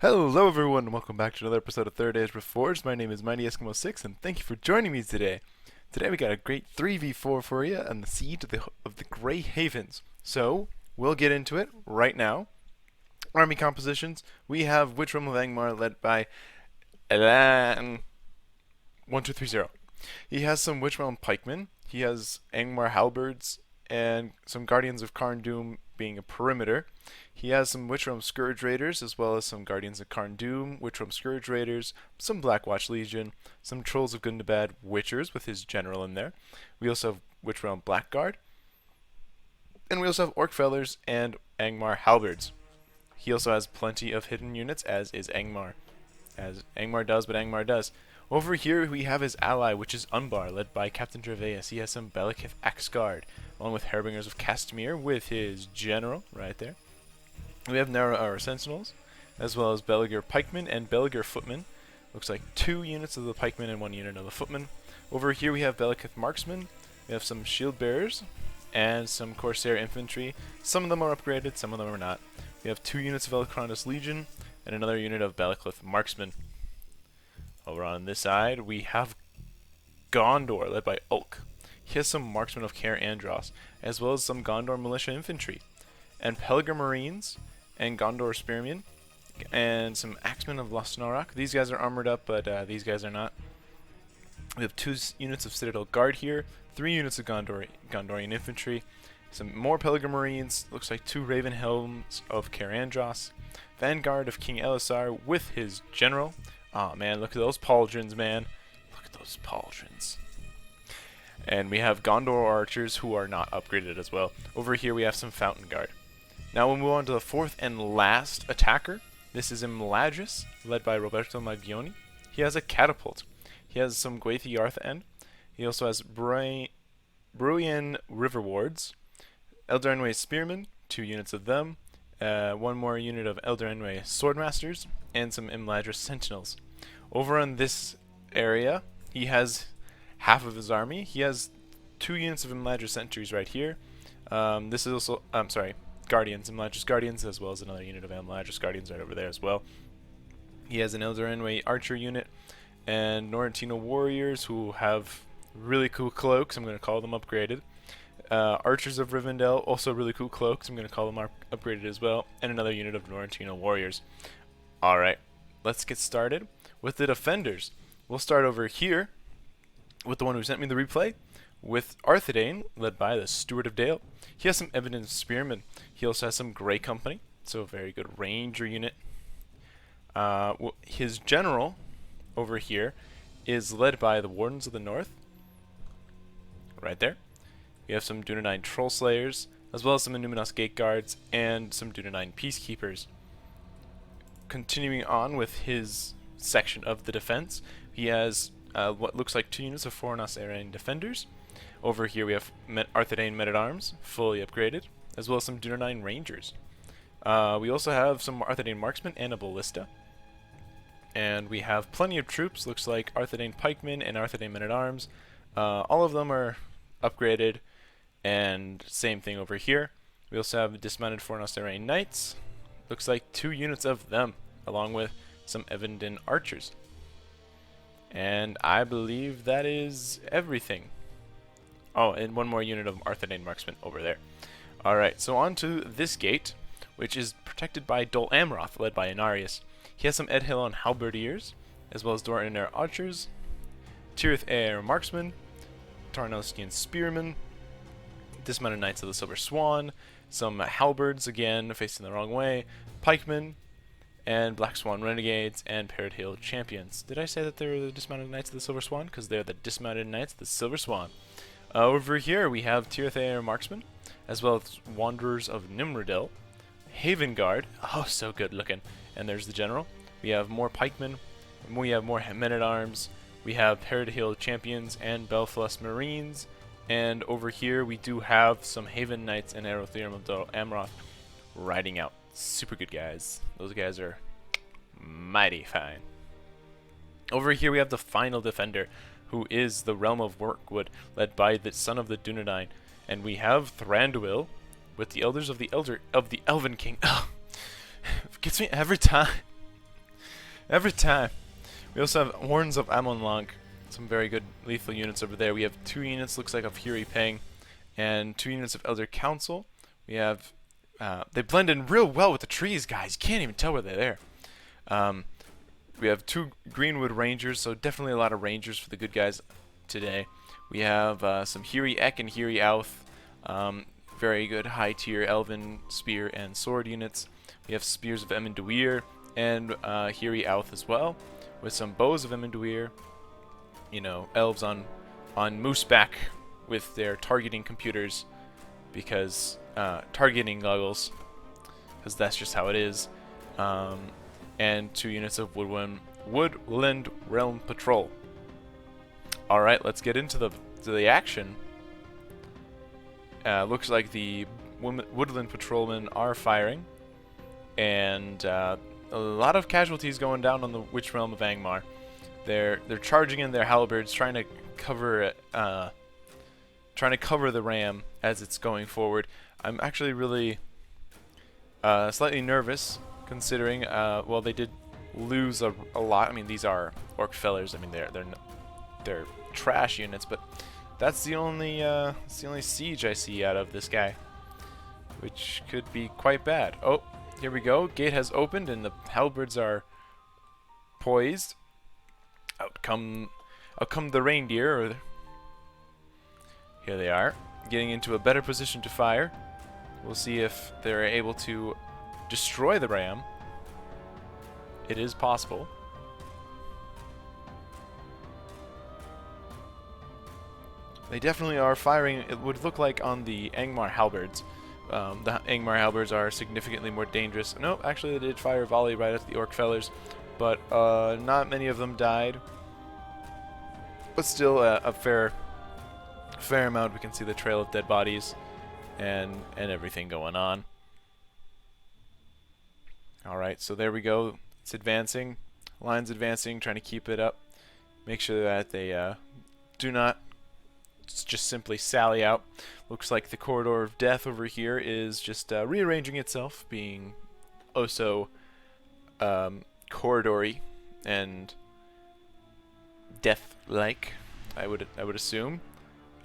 Hello everyone, and welcome back to another episode of Third Age Reforged. My name is Mighty Eskimo6, and thank you for joining me today. Today we got a great 3v4 for you on the Siege of the Grey Havens. So, we'll get into it right now. Army compositions, we have Witch Realm of Angmar led by Elan 1230. He has some Witch Realm pikemen, he has Angmar halberds, and some Guardians of Karn Doom being a perimeter. He has some Witch Realm Scourge Raiders, as well as some Guardians of Karn Doom, Witch Realm Scourge Raiders, some Blackwatch Legion, some Trolls of Gundabad Witchers with his general in there. We also have Witch Realm Blackguard, and we also have Orc Fellers and Angmar Halberds. He also has plenty of hidden units, as is Angmar. As Angmar does, but Angmar does. Over here we have his ally, which is Unbar, led by Captain Gervais. He has some Belakith Axguard, along with Harbingers of Castamere with his general right there. We have Narrow Sentinels, as well as Belagur Pikemen and Belagur Footmen. Looks like 2 units of the Pikemen and 1 unit of the Footmen. Over here we have Belakith Marksmen. We have some Shield Bearers and some Corsair Infantry. Some of them are upgraded, some of them are not. We have 2 units of Elcrondus Legion and another unit of Belakith Marksmen. Over on this side we have Gondor, led by Ulk. He has some Marksmen of Caer Andros, as well as some Gondor Militia Infantry, and Pelgar Marines, and Gondor Spearmen, and some Axemen of Losnarok. These guys are armored up, but these guys are not. We have 2 units of Citadel Guard here, 3 units of Gondorian Infantry, some more Pelgar Marines, looks like 2 Raven Helms of Caer Andros, Vanguard of King Elisar with his general. Aw man, look at those pauldrons, man. Look at those pauldrons. And we have Gondor archers who are not upgraded as well. Over here we have some Fountain Guard. Now we'll move on to the 4th and last attacker. This is Imladris, led by Roberto Maggioni. He has a catapult. He has some Gwathi Arthaend. He also has Bruian River Wards, Eldarinway Spearmen, 2 units of them, 1 more unit of Eldarinway Swordmasters, and some Imladris Sentinels. Over on this area, he has half of his army. He has 2 units of Imladris Sentries right here. This is also, Guardians, Imladris Guardians, as well as another unit of Imladris Guardians right over there as well. He has an Eldarinway Archer unit, and Norrentino Warriors who have really cool cloaks. I'm going to call them upgraded. Archers of Rivendell, also really cool cloaks. I'm going to call them upgraded as well. And another unit of Norrentino Warriors. Alright, let's get started with the defenders. We'll start over here with the one who sent me the replay, with Arthedain, led by the StewardofDale. He has some Evident Spearmen. He also has some Grey Company, so a very good ranger unit. His general over here is led by the Wardens of the North, right there. We have some Dunedain Troll Slayers, as well as some Numinos Gate Guards, and some Dunedain Peacekeepers. Continuing on with his section of the defense, he has what looks like 2 units of Forenos Arain Defenders. Over here we have Arthedain Men-at-Arms, fully upgraded, as well as some Dunedain Rangers. We also have some Arthedain Marksmen and a Ballista. And we have plenty of troops, looks like Arthedain Pikemen and Arthedain Men-at-Arms. All of them are upgraded, and same thing over here. We also have dismounted Forenos Arain Knights, looks like 2 units of them, along with some Evenden Archers. And I believe that is everything. Oh, and 1 more unit of Arthedain Marksmen over there. Alright, so on to this gate, which is protected by Dol Amroth, led by Inarius. He has some Edhilon Halberdiers, as well as Doraenar Archers, Tirith Air Marksmen, Tarnoskian Spearmen, Dismounted Knights of the Silver Swan, some Halberds, again, facing the wrong way, Pikemen, and Black Swan Renegades, and Parrot Hill Champions. Did I say that they were the Dismounted Knights of the Silver Swan? Because they're the Dismounted Knights of the Silver Swan. Over here we have Tirith Air Marksmen, as well as Wanderers of Nimrodel, Haven Guard, oh so good looking, and there's the General. We have more Pikemen, we have more Men-at-Arms, we have Parrot Hill Champions and Belfast Marines, and over here we do have some Haven Knights and Aerotheum of Dol Amroth riding out. Super good guys. Those guys are mighty fine. Over here we have the final defender, who is the Realm of Workwood, led by the son of the Dunedain, and we have Thranduil with the elders of the Elven King. Gets me every time. Every time. We also have Horns of Amonlang. Some very good lethal units over there. We have 2 units, looks like, of Hiri Peng, and 2 units of Elder Council. We have... they blend in real well with the trees, guys. You can't even tell where they're there. We have 2 Greenwood Rangers, so definitely a lot of Rangers for the good guys today. We have some Hiri Ek and Hiri Auth. Very good high-tier Elven Spear and Sword units. We have Spears of Emenduir and Hiri Auth as well, with some Bows of Emenduir. You know, elves on mooseback with their targeting computers, because targeting goggles, because that's just how it is. And 2 units of Woodland Realm Patrol. All right, let's get into the action. Looks like the Woodland Patrolmen are firing, and a lot of casualties going down on the Witch Realm of Angmar. They're charging in their halberds, trying to cover the ram as it's going forward. I'm actually really slightly nervous, considering well, they did lose a lot. I mean, these are orc fellers. I mean, they're trash units, but that's the only siege I see out of this guy, which could be quite bad. Oh, here we go. Gate has opened and the halberds are poised. Out come the reindeer. Here they are, getting into a better position to fire. We'll see if they're able to destroy the ram. It is possible. They definitely are firing, it would look like, on the Angmar halberds. The Angmar halberds are significantly more dangerous. No, actually they did fire a volley right at the orc fellers, but not many of them died. But still a fair amount. We can see the trail of dead bodies and everything going on. Alright, so there we go. It's advancing. Line's advancing, trying to keep it up. Make sure that they do not just simply sally out. Looks like the corridor of death over here is just rearranging itself, being also corridory and death-like, I would assume.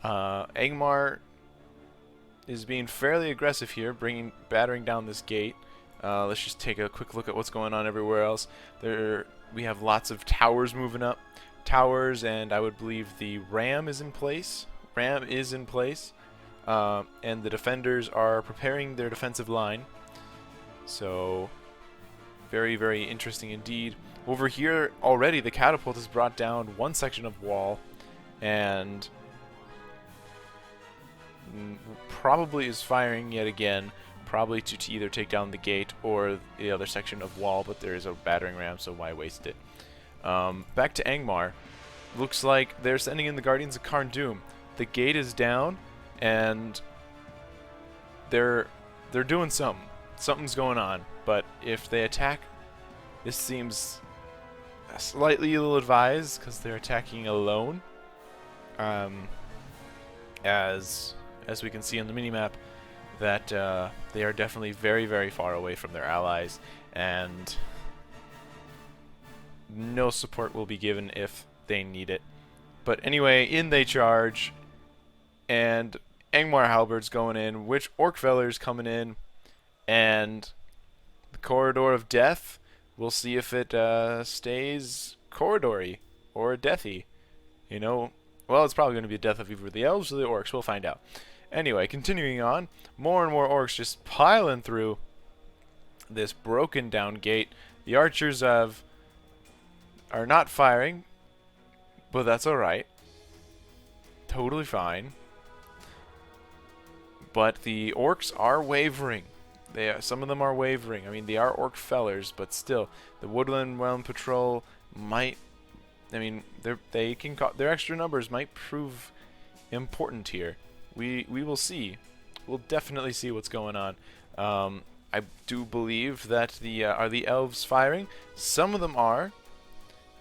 Angmar is being fairly aggressive here, battering down this gate. Let's just take a quick look at what's going on everywhere else. We have lots of towers moving up. Towers, and I would believe the ram is in place. And the defenders are preparing their defensive line. So, very, very interesting indeed. Over here, already the catapult has brought down one section of wall, and probably is firing yet again, probably to either take down the gate or the other section of wall, but there is a battering ram, so why waste it? Back to Angmar. Looks like they're sending in the Guardians of Karn Doom. The gate is down, and they're doing something. Something's going on, but if they attack, this seems slightly ill-advised because they're attacking alone. As we can see on the minimap, that they are definitely very, very far away from their allies, and no support will be given if they need it. But anyway, in they charge, and Angmar halberds going in, which orc fellers coming in, and the corridor of death. We'll see if it stays corridory or deathy. You know, well, it's probably going to be a death of either the elves or the orcs. We'll find out. Anyway, continuing on, more and more orcs just piling through this broken down gate. The archers are not firing, but that's alright. Totally fine. But the orcs are wavering. Some of them are wavering. I mean, they are orc fellers, but still, the Woodland Realm Patrol might. I mean, their extra numbers might prove important here. We will see. We'll definitely see what's going on. I do believe that are the elves firing. Some of them are,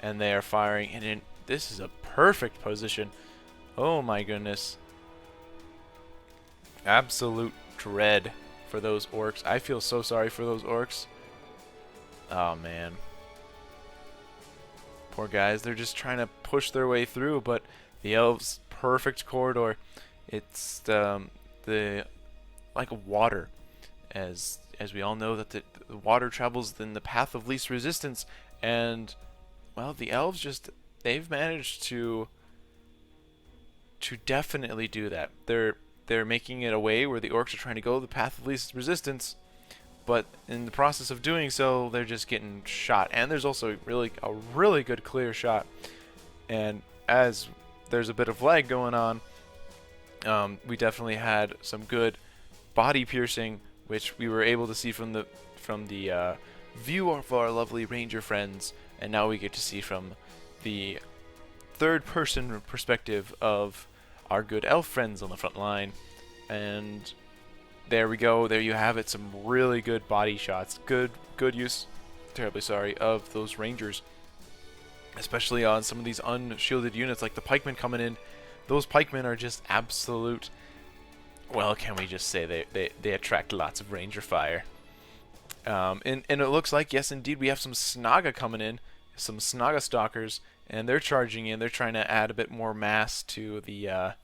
and they are firing. And this is a perfect position. Oh my goodness! Absolute dread for those orcs. I feel so sorry for those orcs. Oh man. Poor guys, they're just trying to push their way through, but the elves, perfect corridor. It's the like water, as we all know that the water travels in the path of least resistance, and well, the elves just they've managed to definitely do that. They're making it a way where the orcs are trying to go the path of least resistance, but in the process of doing so, they're just getting shot. And there's also a really good clear shot. And as there's a bit of lag going on, we definitely had some good body piercing, which we were able to see from the view of our lovely ranger friends, and now we get to see from the third-person perspective of our good elf friends on the front line. And there we go. There you have it. Some really good body shots. Good use. Terribly sorry of those rangers, especially on some of these unshielded units like the pikemen coming in. Those pikemen are just absolute. Well, can we just say they attract lots of ranger fire. And it looks like, yes, indeed, we have some Snaga coming in, some Snaga stalkers, and they're charging in. They're trying to add a bit more mass to the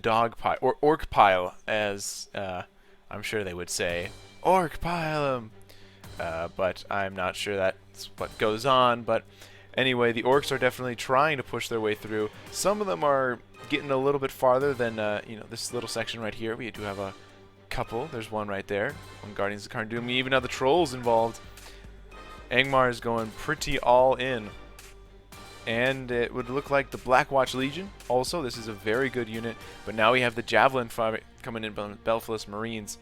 dog pile, or orc pile, as I'm sure they would say. Orc pile 'em! But I'm not sure that's what goes on. But anyway, the orcs are definitely trying to push their way through. Some of them are getting a little bit farther than this little section right here. We do have a couple. There's one right there. One Guardians of Cardoon. We even have the trolls involved. Angmar is going pretty all in. And it would look like the Blackwatch Legion. Also, this is a very good unit. But now we have the Javelin fire coming in from Belfast Marines.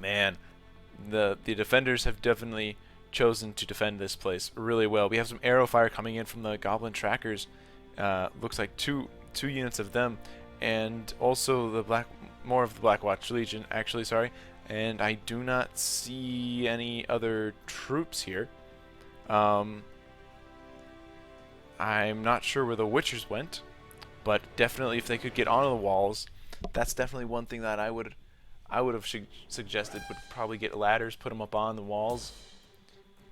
Man, the defenders have definitely chosen to defend this place really well. We have some arrow fire coming in from the Goblin Trackers. Looks like two units of them, and also more of the Blackwatch Legion. Actually, sorry. And I do not see any other troops here. I'm not sure where the Witchers went, but definitely if they could get onto the walls, that's definitely one thing that I would have suggested. Would probably get ladders, put them up on the walls,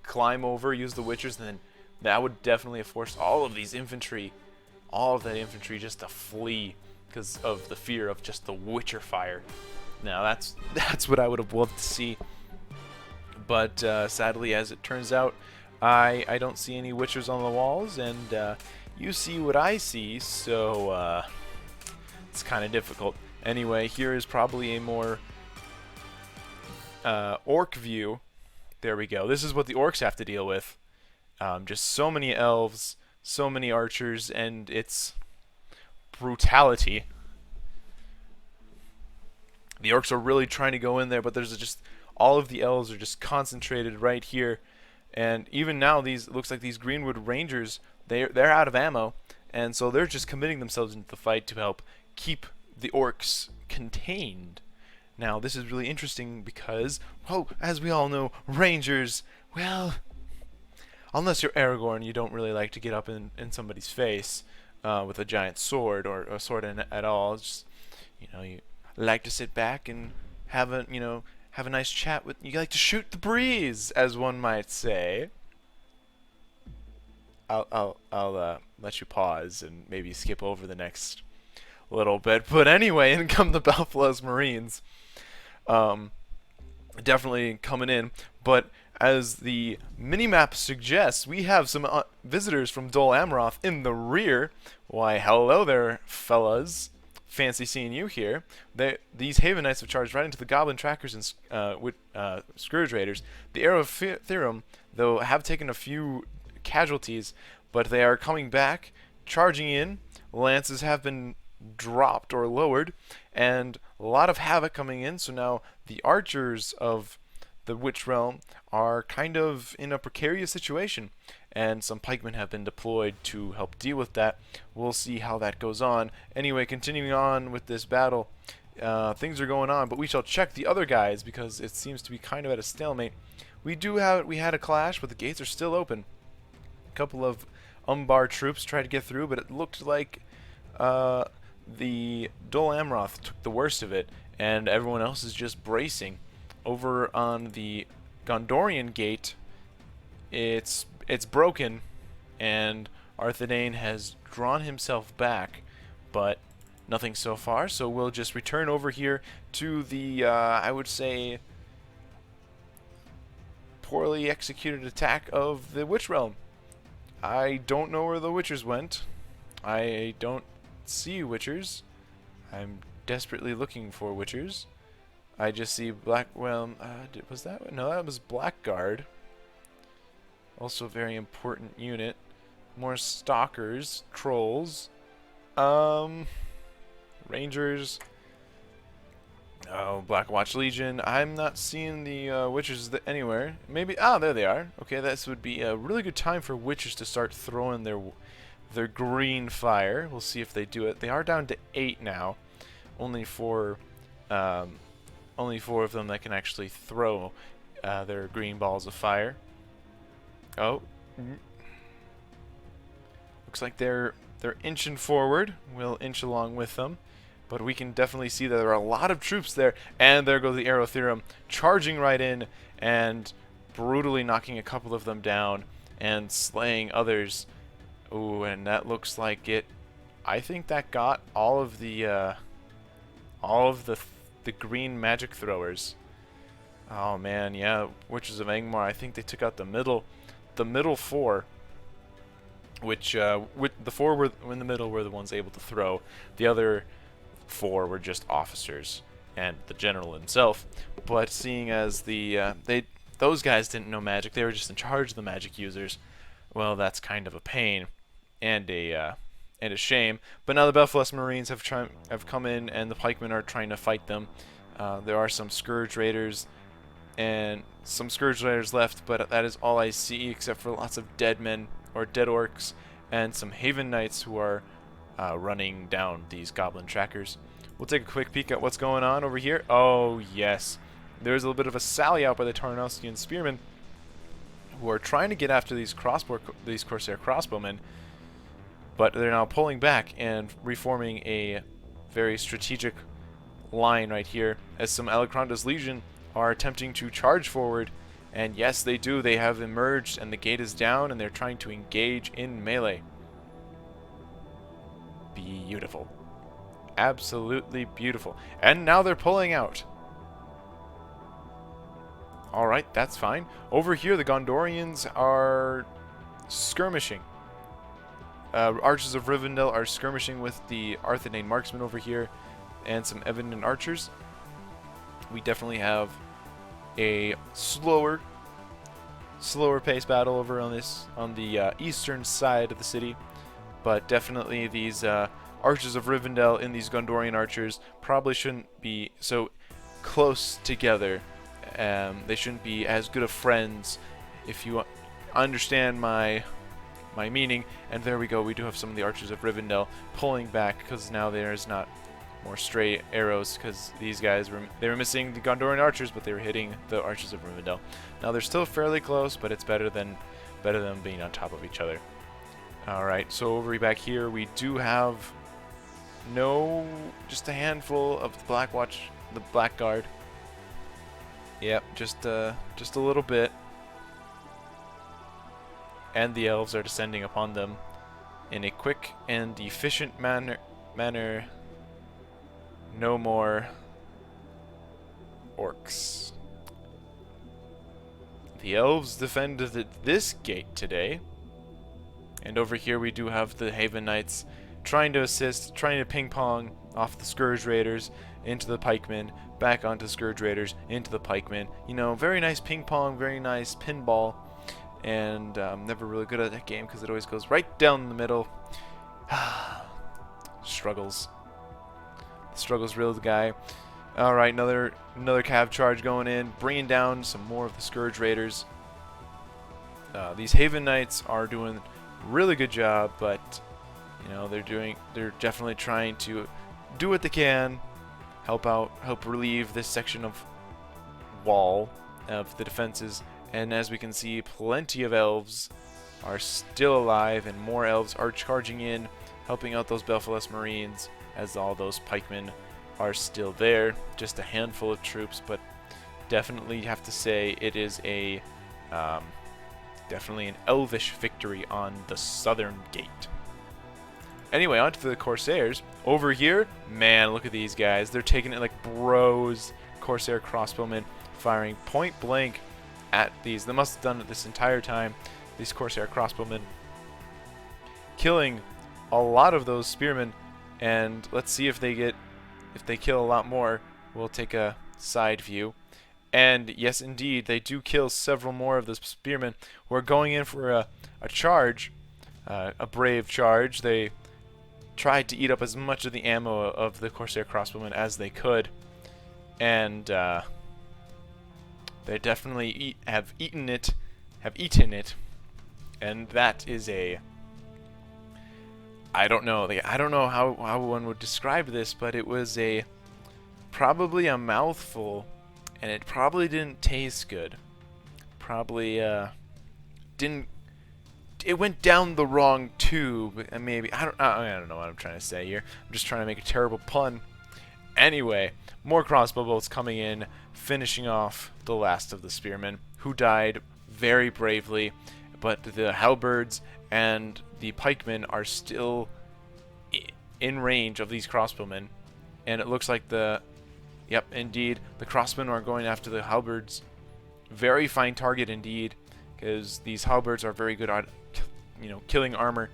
climb over, use the Witchers, and then that would definitely have forced all of that infantry just to flee because of the fear of just the Witcher fire. Now that's what I would have loved to see, but sadly, as it turns out, I don't see any Witchers on the walls, and you see what I see, so it's kind of difficult. Anyway, here is probably a more orc view. There we go. This is what the orcs have to deal with. Just so many elves, so many archers, and it's brutality. The orcs are really trying to go in there, but there's just all of the elves are just concentrated right here. And even now, it looks like these Greenwood Rangers, they're out of ammo, and so they're just committing themselves into the fight to help keep the orcs contained. Now, this is really interesting because, well, as we all know, Rangers, well, unless you're Aragorn, you don't really like to get up in somebody's face with a giant sword or a sword at all. It's just, you like to sit back and have a nice chat with. You like to shoot the breeze, as one might say. I'll let you pause and maybe skip over the next little bit. But anyway, in come the Belfast Marines. Definitely coming in. But as the minimap suggests, we have some visitors from Dol Amroth in the rear. Why, hello there, fellas. Fancy seeing you here. These Haven Knights have charged right into the Goblin Trackers and Scourge Raiders. The Arrow of Therum, though, have taken a few casualties, but they are coming back, charging in. Lances have been dropped or lowered, and a lot of havoc coming in. So now the archers of the Witch Realm are kind of in a precarious situation, and some pikemen have been deployed to help deal with that. We'll see how that goes on. Anyway, continuing on with this battle, things are going on, but we shall check the other guys because it seems to be kind of at a stalemate. We had a clash, but the gates are still open. A couple of Umbar troops tried to get through, but it looked like the Dol Amroth took the worst of it, and everyone else is just bracing. Over on the Gondorian gate, it's broken, and Arthedain has drawn himself back, but nothing so far, so we'll just return over here to the, I would say, poorly executed attack of the Witch Realm. I don't know where the Witchers went. I don't see Witchers. I'm desperately looking for Witchers. I just see Black, well, was that, no, that was Blackguard. Also a very important unit. More Stalkers, Trolls, Rangers, oh, Black Watch Legion. I'm not seeing the Witchers anywhere. Maybe, there they are. Okay, this would be a really good time for Witchers to start throwing their green fire. We'll see if they do it. They are down to 8 now. Only 4 of them that can actually throw their green balls of fire. Oh. Looks like they're inching forward. We'll inch along with them. But we can definitely see that there are a lot of troops there. And there goes the Aerotherum, charging right in and brutally knocking a couple of them down and slaying others. Ooh, and that looks like it. I think that got all of the green magic throwers. Oh man, yeah, Witches of Angmar. I think they took out the middle 4. Which with the 4 were in the middle were the ones able to throw. The other 4 were just officers and the general himself. But seeing as those guys didn't know magic, they were just in charge of the magic users. Well, that's kind of a pain and a shame. But now the Belfast Marines have come in, and the pikemen are trying to fight them. There are some Scourge Raiders and some Scourge Raiders left, but that is all I see, except for lots of dead men or dead orcs and some Haven Knights who are running down these goblin trackers. We'll take a quick peek at what's going on over here. Oh yes, there's a little bit of a sally out by the Tarnowskian spearmen, who are trying to get after these Corsair crossbowmen, but they're now pulling back and reforming a very strategic line right here, as some Alacranda's Legion are attempting to charge forward. And yes, they do. They have emerged, and the gate is down, and they're trying to engage in melee. Beautiful. Absolutely beautiful. And now they're pulling out. Alright, that's fine. Over here, the Gondorians are skirmishing. Archers of Rivendell are skirmishing with the Arthedain marksmen over here, and some Evanan archers. We definitely have a slower paced battle over on the eastern side of the city, but definitely these Archers of Rivendell and these Gondorian archers probably shouldn't be so close together. They shouldn't be as good of friends, if you understand my meaning. And there we go, we do have some of the Archers of Rivendell pulling back, because now there's not more stray arrows, because these guys they were missing the Gondorian archers, but they were hitting the Archers of Rivendell. Now they're still fairly close, but it's better than being on top of each other. Alright, so over back here we do have just a handful of the Blackguard. Yep, just a little bit. And the elves are descending upon them in a quick and efficient manner. No more orcs. The elves defended this gate today. And over here we do have the Haven Knights trying to assist, trying to ping-pong off the Scourge Raiders into the pikemen, back onto Scourge Raiders, into the pikemen. You know, very nice ping-pong, very nice pinball. And I'm never really good at that game because it always goes right down the middle. Struggles. The struggle's real, the guy. Alright, another cav charge going in, bringing down some more of the Scourge Raiders. These Haven Knights are doing a really good job, but you know, they're definitely trying to do what they can, help relieve this section of wall of the defenses. And as we can see, plenty of elves are still alive, and more elves are charging in, helping out those Belfast Marines, as all those pikemen are still there. Just a handful of troops, but definitely have to say it is a Definitely an elvish victory on the southern gate. Anyway, on to the Corsairs. Over here, man, look at these guys. They're taking it like bros. Corsair crossbowmen firing point blank at these. They must have done it this entire time. These Corsair crossbowmen killing a lot of those spearmen. And let's see if they kill a lot more. We'll take a side view. And yes, indeed, they do kill several more of the spearmen who are going in for a charge, a brave charge. They tried to eat up as much of the ammo of the Corsair crossbowmen as they could, and they definitely have eaten it, and that is a, I don't know how one would describe this, but it was probably a mouthful, and it probably didn't taste good. Probably didn't. It went down the wrong tube, and maybe I don't know what I'm trying to say here. I'm just trying to make a terrible pun. Anyway, more crossbow bolts coming in, finishing off the last of the spearmen, who died very bravely. But the halberds and the pikemen are still in range of these crossbowmen, and it looks like yep, indeed, the crossbowmen are going after the halberds. Very fine target indeed, because these halberds are very good at, killing armor,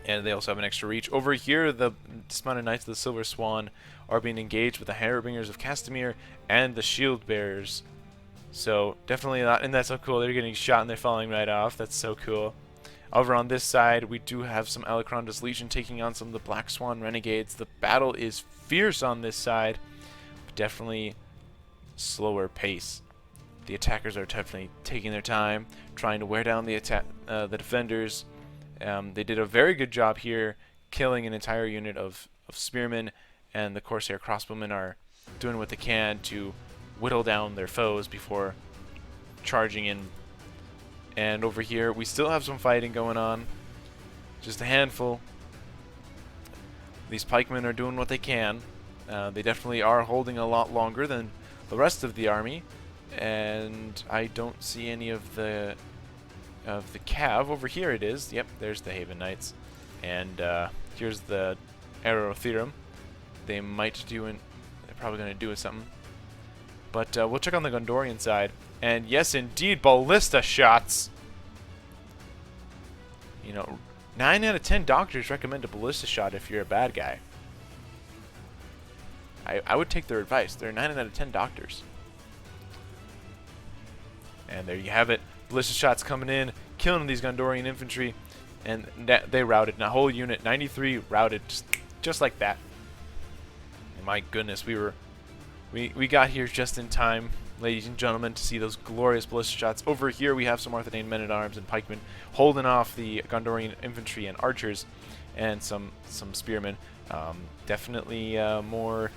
and they also have an extra reach. Over here, the dismounted knights of the Silver Swan are being engaged with the harbingers of Castamere and the shield bearers. So definitely not, and that's so cool. They're getting shot and they're falling right off. That's so cool. Over on this side, we do have some Alicronda's Legion taking on some of the Black Swan renegades. The battle is fierce on this side, but definitely slower pace. The attackers are definitely taking their time, trying to wear down the defenders. They did a very good job here, killing an entire unit of spearmen, and the Corsair crossbowmen are doing what they can to whittle down their foes before charging in. And over here, we still have some fighting going on. Just a handful. These pikemen are doing what they can. They definitely are holding a lot longer than the rest of the army. And I don't see any of the cav. Over here it is. Yep, there's the Haven Knights. And here's the Aerotherum. They might do it. They're probably going to do something. But we'll check on the Gondorian side. And yes, indeed, ballista shots. 9 out of 10 doctors recommend a ballista shot if you're a bad guy. I would take their advice. They're 9 out of 10 doctors. And there you have it. Ballista shots coming in, killing these Gondorian infantry, and they routed. And a whole unit, 93, routed just like that. And my goodness, we got here just in time, ladies and gentlemen, to see those glorious ballista shots. Over here, we have some Arthedain men-at-arms and pikemen holding off the Gondorian infantry and archers, and some spearmen. Definitely more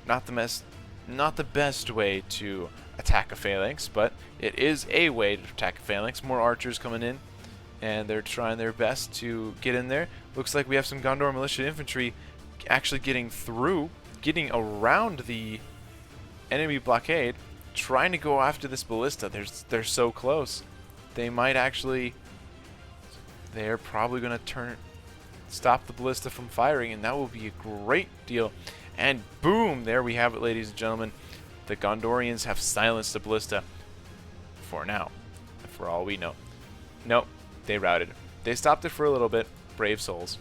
not the best way to attack a phalanx, but it is a way to attack a phalanx. More archers coming in, and they're trying their best to get in there. Looks like we have some Gondor militia infantry actually getting around the enemy blockade, trying to go after this ballista. They're so close. They're probably going to stop the ballista from firing, and that will be a great deal. And boom, there we have it, ladies and gentlemen. The Gondorians have silenced the ballista for now, for all we know. Nope, they routed. They stopped it for a little bit. Brave souls.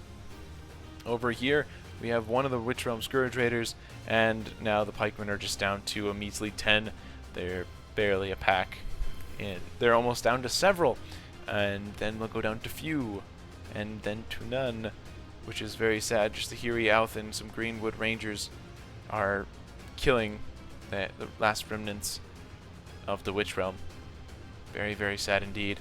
Over here, we have one of the Witch Realm Scourge Raiders, and now the pikemen are just down to a measly 10. They're barely a pack, and they're almost down to several, and then they'll go down to few, and then to none, which is very sad. Just the Hiri Outh and some Greenwood Rangers are killing the last remnants of the Witch Realm. Very, very sad indeed.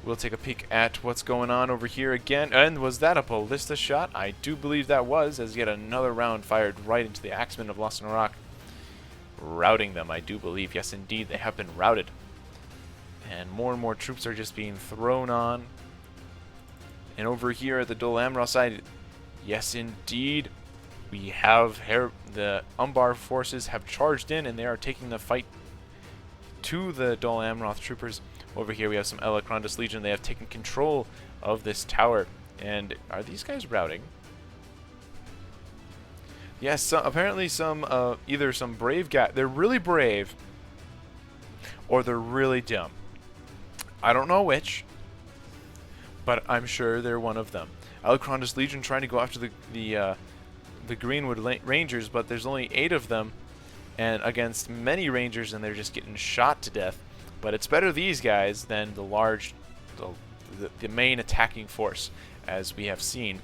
We'll take a peek at what's going on over here again. And was that a ballista shot? I do believe that was, as yet another round fired right into the Axemen of Lost in Rock. Routing them, I do believe. Yes, indeed, they have been routed. And more troops are just being thrown on. And over here at the Dol Amroth side, yes, indeed, we have the Umbar forces have charged in, and they are taking the fight to the Dol Amroth troopers. Over here we have some Elacrondas Legion. They have taken control of this tower. And are these guys routing? Yes, so apparently some, either some brave guy, they're really brave, or they're really dumb. I don't know which, but I'm sure they're one of them. Elacrondas Legion trying to go after the Greenwood Rangers, but there's only 8 of them, and against many Rangers, and they're just getting shot to death. But it's better these guys than the large, the main attacking force, as we have seen.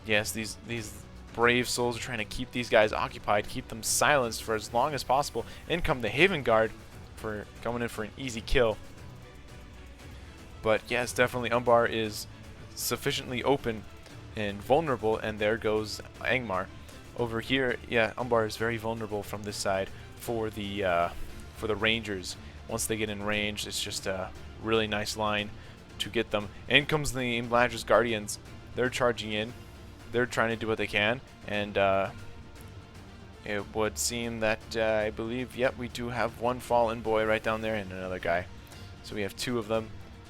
Yes, these brave souls are trying to keep these guys occupied, keep them silenced for as long as possible. In come the Haven Guard for coming in for an easy kill. But yes, definitely Umbar is sufficiently open and vulnerable, and there goes Angmar. Over here, yeah, Umbar is very vulnerable from this side for the Rangers. Once they get in range, it's just a really nice line to get them. In comes the Imladris Guardians. They're charging in. They're trying to do what they can, and it would seem that I believe, yep, we do have one fallen boy right down there and another guy. So we have 2 of them,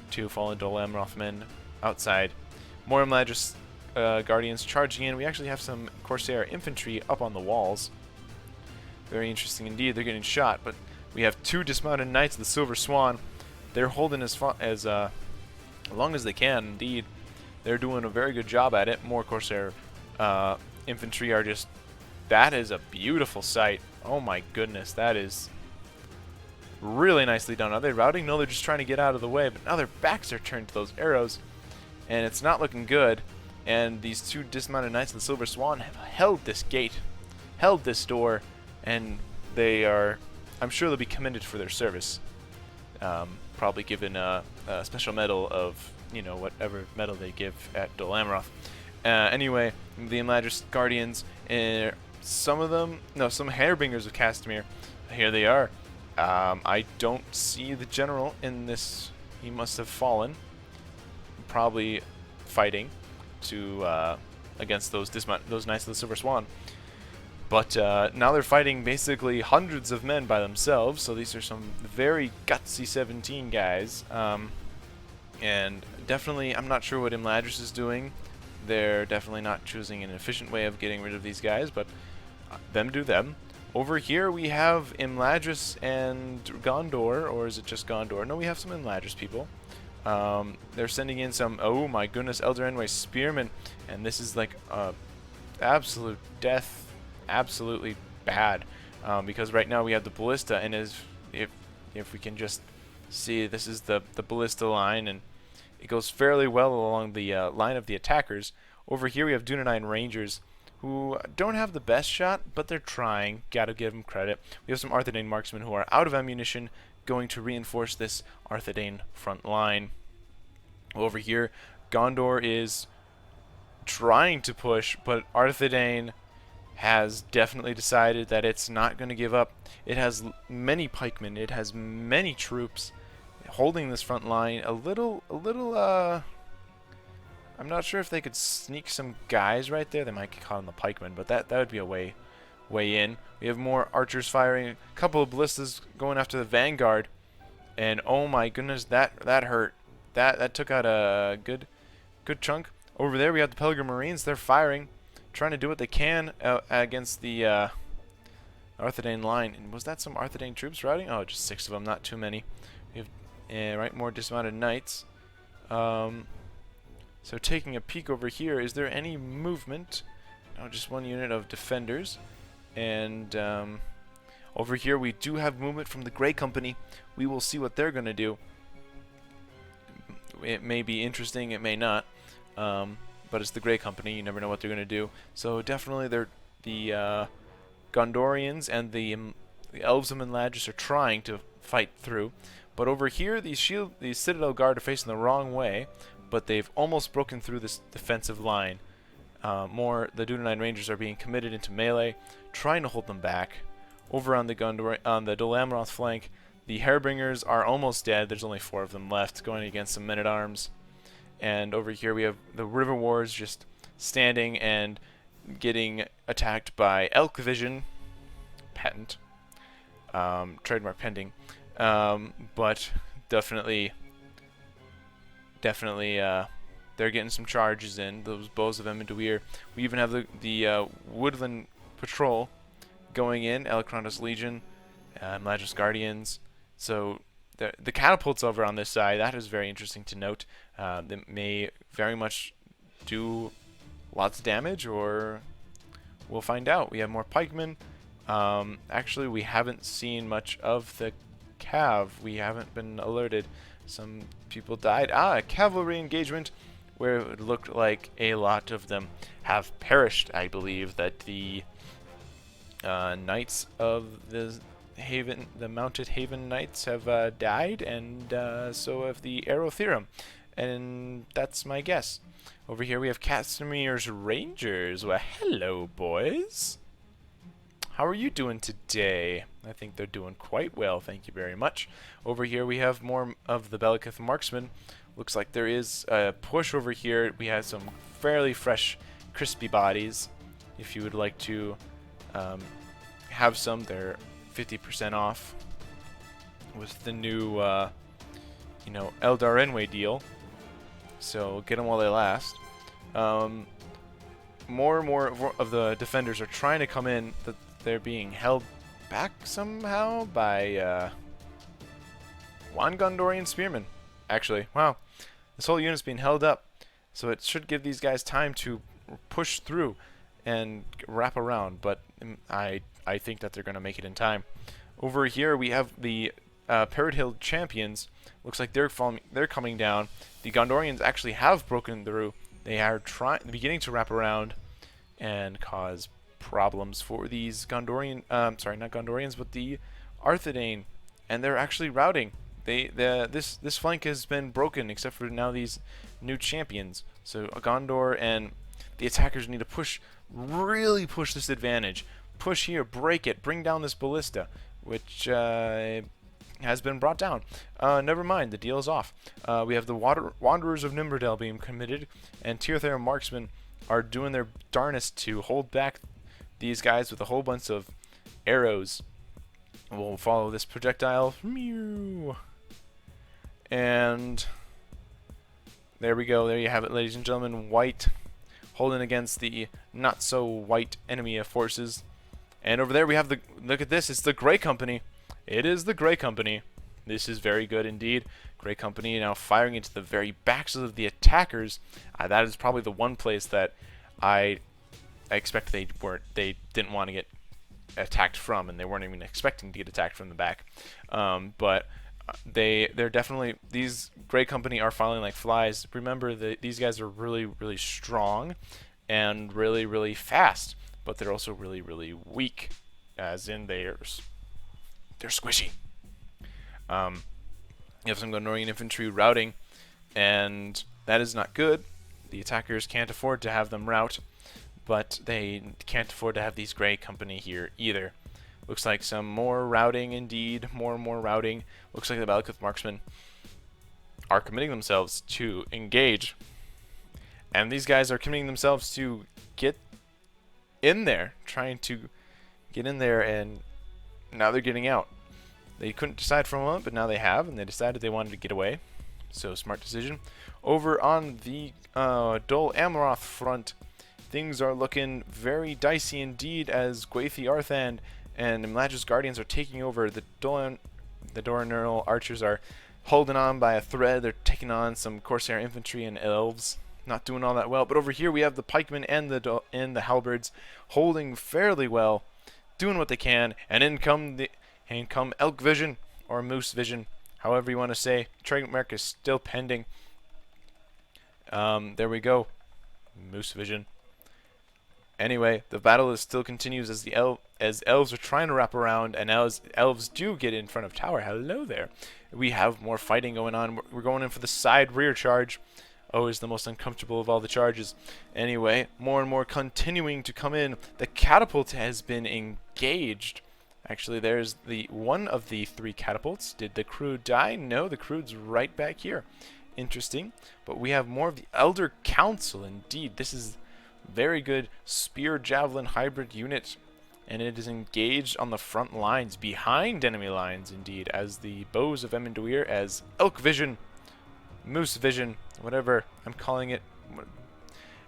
2 fallen Dol Amroth men outside. More Imladris Guardians charging in. We actually have some Corsair infantry up on the walls. Very interesting indeed. They're getting shot, but we have 2 dismounted knights of the Silver Swan. They're holding as long as they can. Indeed, they're doing a very good job at it. More Corsair infantry are just... That is a beautiful sight. Oh my goodness, that is really nicely done. Are they routing? No, they're just trying to get out of the way, but now their backs are turned to those arrows, and it's not looking good. And these 2 dismounted knights of the Silver Swan have held this gate, held this door, and they are... I'm sure they'll be commended for their service. Probably given a special medal of, you know, whatever medal they give at Dol Amroth. Anyway, the Imladris Guardians, some of them, no, some Hairbringers of Castamere, here they are. I don't see the general in this. He must have fallen, probably fighting to against those Knights of the Silver Swan. But now they're fighting basically hundreds of men by themselves, so these are some very gutsy 17 guys. And definitely, I'm not sure what Imladris is doing. They're definitely not choosing an efficient way of getting rid of these guys, but them do them. Over here we have Imladris and Gondor, or is it just Gondor? No, we have some Imladris people. They're sending in some, oh my goodness, Elder Enway Spearmen, and this is like absolute death. Absolutely bad, because right now we have the ballista, and if we can just see, this is the ballista line, and it goes fairly well along the line of the attackers. Over here we have Dunedain Rangers, who don't have the best shot, but they're trying. Gotta give them credit. We have some Arthedain marksmen who are out of ammunition, going to reinforce this Arthedain front line. Over here, Gondor is trying to push, but Arthedain has definitely decided that it's not going to give up. It has many pikemen, it has many troops holding this front line. A little, I'm not sure if they could sneak some guys right there. They might get caught on the pikemen, but that would be a way in. We have more archers firing, a couple of ballistas going after the vanguard, and oh my goodness, that hurt. That took out a good chunk. Over there we have the Pilgrim Marines. They're firing, trying to do what they can against the Arthedain line. And was that some Arthedain troops routing? Oh, just 6 of them, not too many. We have right, more dismounted knights. So taking a peek over here, is there any movement? No, just 1 unit of defenders. And over here we do have movement from the Grey Company. We will see what they're going to do. It may be interesting, it may not. But it's the Grey Company, you never know what they're going to do. So definitely the Gondorians and the Elves of Imladris are trying to fight through. But over here, these Citadel Guard are facing the wrong way, but they've almost broken through this defensive line. The Dunedain Rangers are being committed into melee, trying to hold them back. Over on the Dol Amroth flank, the Hairbringers are almost dead. There's only 4 of them left, going against some men-at-arms. And over here we have the River Wars just standing and getting attacked by Elk Vision, patent, trademark pending, But definitely, definitely, they're getting some charges in. Those bows of Emmenduir. We even have the Woodland Patrol going in. Elecronda's Legion, Magis Guardians. So the catapults over on this side, that is very interesting to note. They may very much do lots of damage, or we'll find out. We have more pikemen. Actually, we haven't seen much of the cav. We haven't been alerted. Some people died. A cavalry engagement where it looked like a lot of them have perished. I believe that the knights of the Haven, the Mounted Haven Knights, have died, and so have the Aerotherum. And that's my guess. Over here we have Casimir's Rangers. Well, hello, boys. How are you doing today? I think they're doing quite well, thank you very much. Over here we have more of the Bellicith Marksmen. Looks like there is a push over here. We have some fairly fresh, crispy bodies. If you would like to have some, they're 50% off with the new, you know, Eldar Enway deal. So get them while they last. More and more of the defenders are trying to come in. They're being held back somehow by one Gondorian spearman. Actually, wow, this whole unit's being held up, so it should give these guys time to push through and wrap around. But I think that they're going to make it in time. Over here we have the Parrot Hill champions. Looks like they're coming down. The Gondorians actually have broken through. They are beginning to wrap around and cause problems for these Gondorian, sorry, not Gondorians, but the Arthedain, and they're actually routing. This flank has been broken except for now these new champions. So Gondor and the attackers need to push, really push this advantage. Push here, break it, bring down this ballista, which has been brought down. Never mind, the deal is off. We have the Wanderers of Nimberdale being committed, and Tirthair marksmen are doing their darnest to hold back these guys with a whole bunch of arrows. We'll follow this projectile. Mew. And there we go. There you have it, ladies and gentlemen. White holding against the not so white enemy forces. And over there we have look at this. It's the Grey Company. It is the Grey Company. This is very good indeed. Grey Company now firing into the very backs of the attackers. That is probably the one place that I expect they didn't want to get attacked from, and they weren't even expecting to get attacked from the back. But they're definitely, these Grey Company are falling like flies. Remember that these guys are really, really strong and really, really fast, but they're also really, really weak, as in they're squishy. You have some Gondorian infantry routing, and that is not good. The attackers can't afford to have them rout, but they can't afford to have these Grey Company here either. Looks like some more routing indeed, more and more routing. Looks like the Bellicith marksmen are committing themselves to engage. And these guys are committing themselves to get in there, trying to get in there, and now they're getting out. They couldn't decide for a moment, but now they have, and they decided they wanted to get away. So, smart decision. Over on the Dol Amroth front, things are looking very dicey indeed, as Gwathi Arthand and Magis Guardians are taking over. The Doranurl archers are holding on by a thread. They're taking on some Corsair infantry and elves. Not doing all that well. But over here we have the pikemen and the halberds holding fairly well, doing what they can. And in come Elk Vision or Moose Vision, however you want to say. Trademark is still pending. There we go. Moose Vision. Anyway, the battle still continues as elves are trying to wrap around, and as elves do get in front of tower. Hello there. We have more fighting going on. We're going in for the side rear charge. Always the most uncomfortable of all the charges. Anyway, more and more continuing to come in. The catapult has been engaged. Actually, there's the one of the 3 catapults. Did the crew die? No, the crew's right back here. Interesting. But we have more of the Elder Council. Indeed, this is very good spear javelin hybrid unit. and it is engaged on the front lines, behind enemy lines indeed, as the bows of Emenduir, as Elk Vision, Moose Vision, whatever I'm calling it,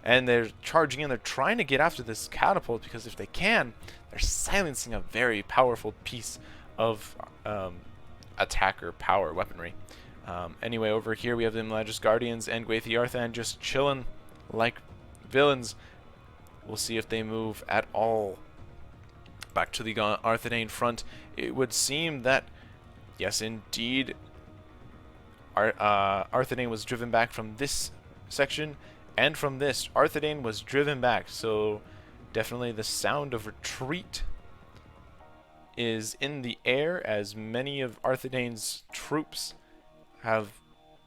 and they're charging in. They're trying to get after this catapult, because if they can, they're silencing a very powerful piece of attacker power weaponry. Anyway, over here we have the Imladris Guardians and Gwaithiarthan just chilling like villains. We'll see if they move at all. Back to the Arthedain front, it would seem that, yes indeed, Arthedain was driven back from this section, and from this, Arthedain was driven back, so definitely the sound of retreat is in the air, as many of Arthedain's troops have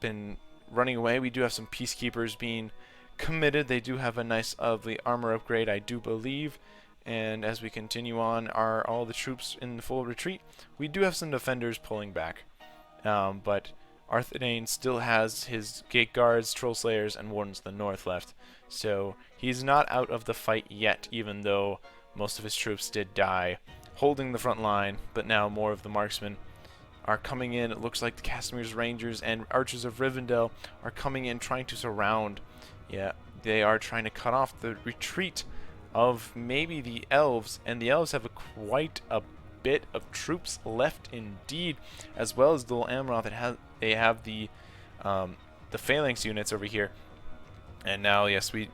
been running away. We do have some peacekeepers being committed. They do have a nice ugly armor upgrade, I do believe. And as we continue on, are all the troops in full retreat? We do have some defenders pulling back, but Arthedain still has his gate guards, troll slayers, and wardens to the north left. So he's not out of the fight yet, even though most of his troops did die holding the front line. But now more of the marksmen are coming in. It looks like the Casimir's Rangers and Archers of Rivendell are coming in, trying to surround. Yeah, they are trying to cut off the retreat of maybe the elves, and the elves have quite a bit of troops left indeed, as well as Dol Amroth. They have the phalanx units over here, and now yes, we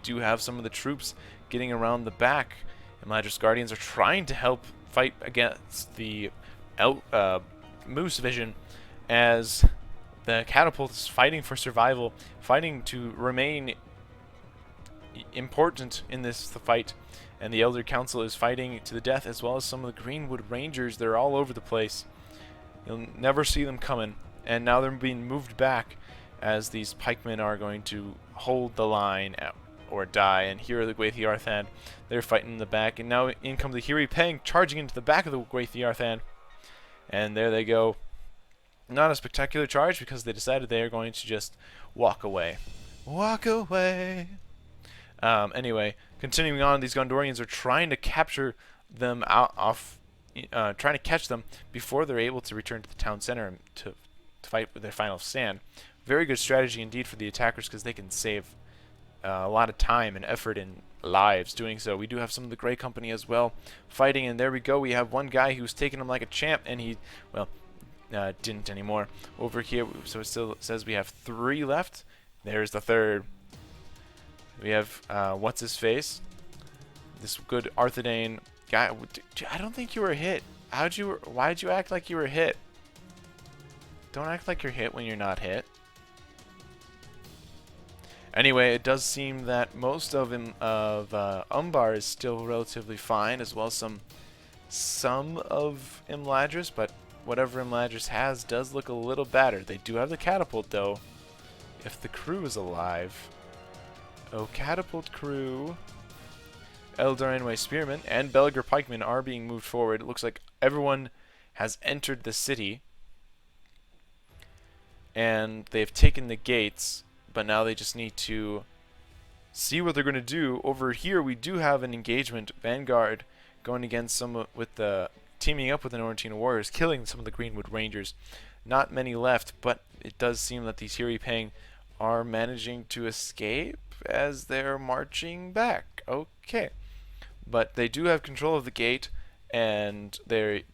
do have some of the troops getting around the back. Imladris Guardians are trying to help fight against the Moose Vision, as the catapult is fighting for survival, fighting to remain important in this fight, and the Elder Council is fighting to the death, as well as some of the Greenwood Rangers. They're all over the place. You'll never see them coming, and now they're being moved back, as these pikemen are going to hold the line or die. And here are the Gwaithiarthan. They're fighting in the back, and now in come the Hiri Peng, charging into the back of the Gwaithiarthan, and there they go. Not a spectacular charge, because they decided they are going to just walk away. Walk away. Anyway, continuing on, these Gondorians are trying to capture them trying to catch them before they're able to return to the town center to fight with their final stand. Very good strategy indeed for the attackers, because they can save a lot of time and effort and lives doing so. We do have some of the Grey Company as well fighting, and there we go. We have one guy who's taking them like a champ, and he, well, didn't anymore. Over here, so it still says we have 3 left. There's the third. We have, what's his face? This good Arthedain guy. I don't think you were hit. Why'd you act like you were hit? Don't act like you're hit when you're not hit. Anyway, it does seem that most of Umbar is still relatively fine, as well as some of Imladris, but whatever Imladris has does look a little battered. They do have the catapult, though, if the crew is alive. Oh, catapult crew. Eldarinway Spearmen and Belger Pikemen are being moved forward. It looks like everyone has entered the city, and they've taken the gates, but now they just need to see what they're going to do. Over here, we do have an engagement. Vanguard going against teaming up with the Norrentine Warriors, killing some of the Greenwood Rangers. Not many left, but it does seem that these Hiri Peng are managing to escape as they're marching back. Okay. But they do have control of the gate, and they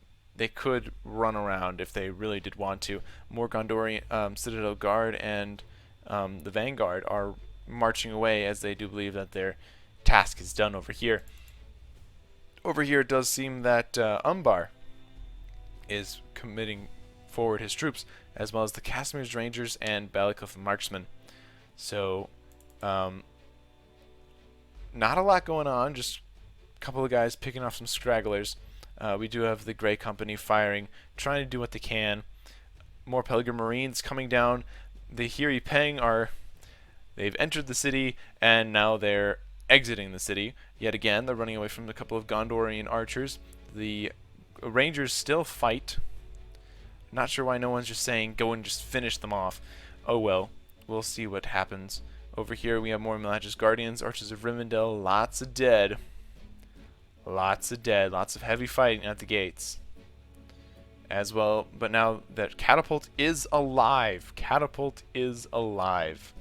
could run around if they really did want to. More Gondorian Citadel Guard and the Vanguard are marching away, as they do believe that their task is done over here. Over here, it does seem that Umbar is committing forward his troops, as well as the Casimir's Rangers and Balakliff Marksmen. So, not a lot going on, just a couple of guys picking off some stragglers. We do have the Grey Company firing, trying to do what they can. More Pelgrim Marines coming down. The Hiri Peng they've entered the city, and now they're exiting the city. Yet again, they're running away from a couple of Gondorian archers. The Rangers still fight. Not sure why no one's just saying, go and just finish them off. Oh well, we'll see what happens. Over here we have more Imladris Guardians, Archers of Rivendell, lots of dead. Lots of dead, lots of heavy fighting at the gates. As well, but now that Catapult is alive. Catapult is alive.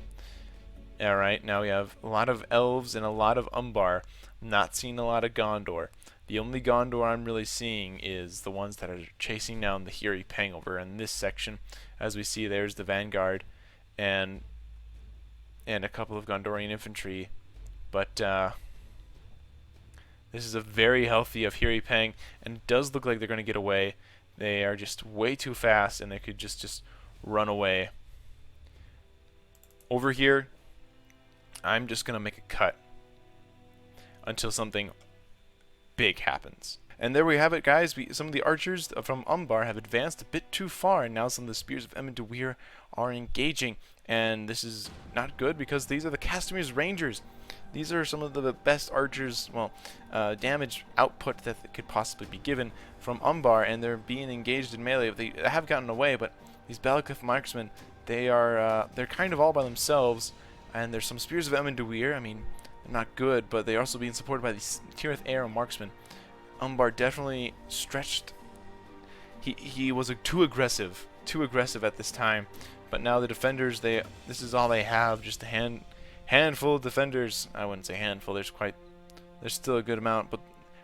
Alright, now we have a lot of elves and a lot of Umbar. Not seeing a lot of Gondor. The only Gondor I'm really seeing is the ones that are chasing down the Hiri Pang over in this section. As we see, there's the Vanguard and a couple of Gondorian infantry. But this is a very healthy of Hiri Pang, and it does look like they're going to get away. They are just way too fast, and they could just run away. Over here, I'm just going to make a cut until something big happens. And there we have it, guys. Some of the archers from Umbar have advanced a bit too far, and now some of the spears of Emendawir are engaging. And this is not good because these are the Castamir's Rangers. These are some of the best archers, well, damage output that could possibly be given from Umbar, and they're being engaged in melee. They have gotten away, but these Balakith marksmen, they're kind of all by themselves. And there's some spears of Emendawir. I mean, they're not good, but they're also being supported by these Tirith Arrow marksmen. Umbar definitely stretched. He was too aggressive at this time. But now the defenders, this is all they have, just a handful of defenders. I wouldn't say handful. There's still a good amount, but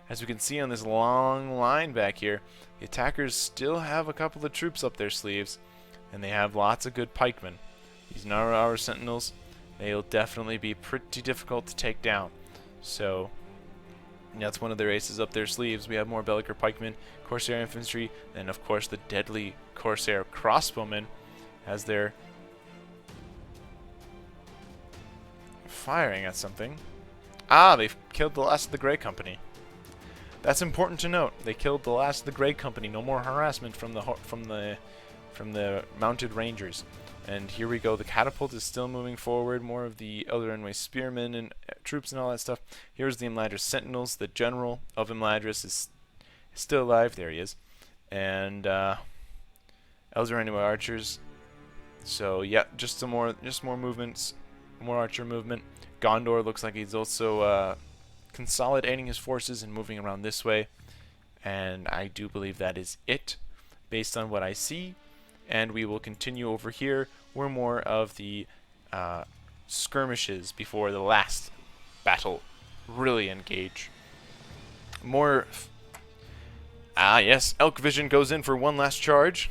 as we can see on this long line back here, the attackers still have a couple of troops up their sleeves, and they have lots of good pikemen. These Nara Sentinels, they'll definitely be pretty difficult to take down. So that's one of their aces up their sleeves. We have more Belliker pikemen, Corsair infantry, and of course the deadly Corsair crossbowmen as they're firing at something. Ah, they've killed the last of the Grey Company. That's important to note. They killed the last of the Grey Company. No more harassment from the mounted rangers. And here we go. The catapult is still moving forward. More of the Elder Enway spearmen and troops and all that stuff. Here's the Imladris Sentinels. The general of Imladris is still alive. There he is. And Elder Enway archers. So yeah, just more movements, more archer movement. Gondor looks like he's also consolidating his forces and moving around this way. And I do believe that is it, based on what I see. And we will continue over here where more of the skirmishes before the last battle really engage. More. Yes, Elk Vision goes in for one last charge.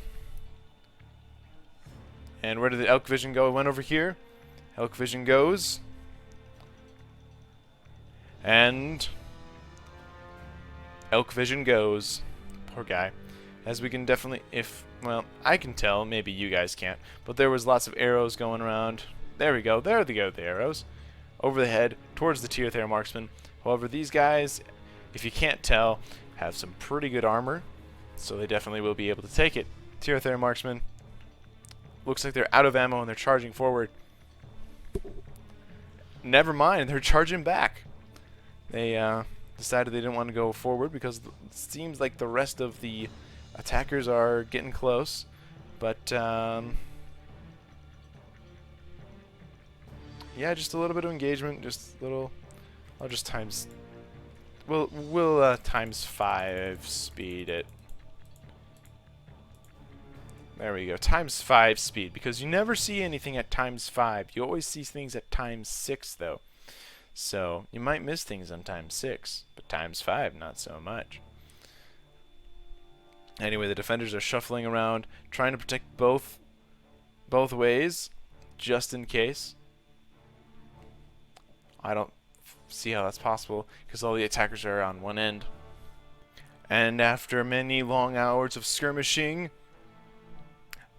And where did the Elk Vision go? It went over here. Elk Vision goes. And Elk Vision goes. Poor guy. As we can definitely, well, I can tell, maybe you guys can't, but there was lots of arrows going around. There we go, there they go, the arrows. Over the head, towards the Tirith Air Marksman. However, these guys, if you can't tell, have some pretty good armor, so they definitely will be able to take it. Tirith Air Marksman, looks like they're out of ammo and they're charging forward. Never mind, they're charging back. They decided they didn't want to go forward because it seems like the rest of the attackers are getting close, but yeah, just a little bit of engagement, just a little. I'll just times. We'll times 5 speed it. There we go, times 5 speed, because you never see anything at times 5. You always see things at times 6, though. So you might miss things on times 6, but times 5, not so much. Anyway, the defenders are shuffling around, trying to protect both ways, just in case. I don't see how that's possible, because all the attackers are on one end. And after many long hours of skirmishing,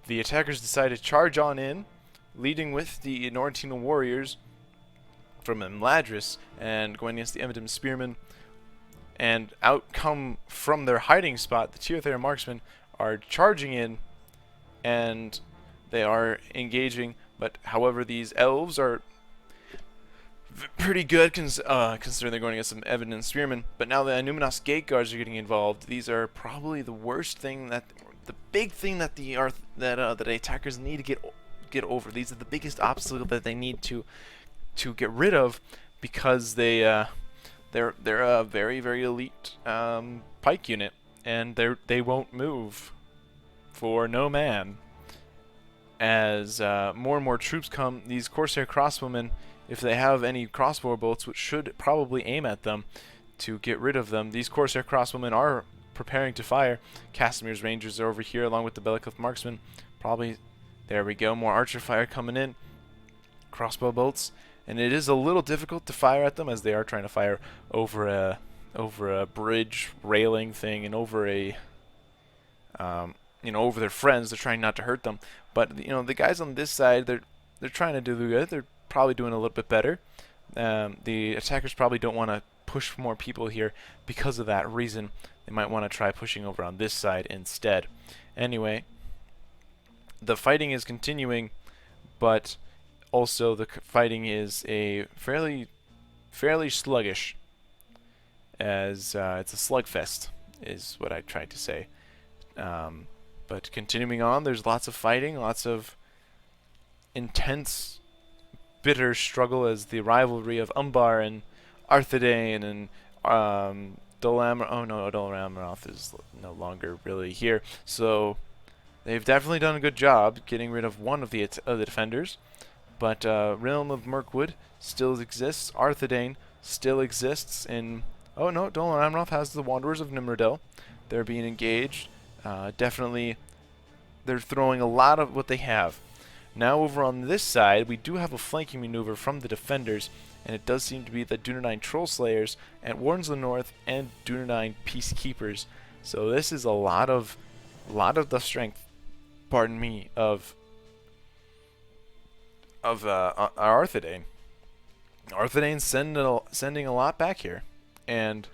the attackers decide to charge on in, leading with the Nortentina warriors from Imladris and going against the Emendem spearmen. And out come from their hiding spot, the Tirith Air Marksmen are charging in, and they are engaging. But however, these elves are pretty good considering they're going against some Emendem spearmen. But now the Numenos Gate Guards are getting involved. These are probably the worst thing the big thing that the attackers need to get over. These are the biggest obstacle that they need to get rid of, because they they're a very very elite pike unit, and they won't move for no man. As more and more troops come, these Corsair crossbowmen, if they have any crossbow bolts, which should probably aim at them to get rid of them, these Corsair crossbowmen are preparing to fire. Casimir's Rangers are over here along with the Bellicleth Marksmen. Probably, there we go, more archer fire coming in. Crossbow bolts, and it is a little difficult to fire at them as they are trying to fire over a bridge railing thing and over a over their friends. They're trying not to hurt them, but the guys on this side, they're trying to do good. They're probably doing a little bit better. The attackers probably don't want to push more people here because of that reason. They might want to try pushing over on this side instead. Anyway, the fighting is continuing, but also the fighting is a fairly sluggish, as it's a slugfest is what I tried to say. But continuing on, there's lots of fighting, lots of intense, bitter struggle as the rivalry of Umbar and Arthedain and Dol Amroth. Oh no, Dol Amroth is no longer really here. So they've definitely done a good job getting rid of one of the defenders. But Realm of Mirkwood still exists. Arthedain still exists. Oh no, Dol Amroth has the Wanderers of Nimrodel. They're being engaged. Definitely, they're throwing a lot of what they have. Now over on this side, we do have a flanking maneuver from the defenders, and it does seem to be the Dunedain Troll Slayers and Wardens of the North and Dunedain Peacekeepers. So this is a lot of the strength, pardon me, of Arthedain. Arthedain's sending a lot back here, and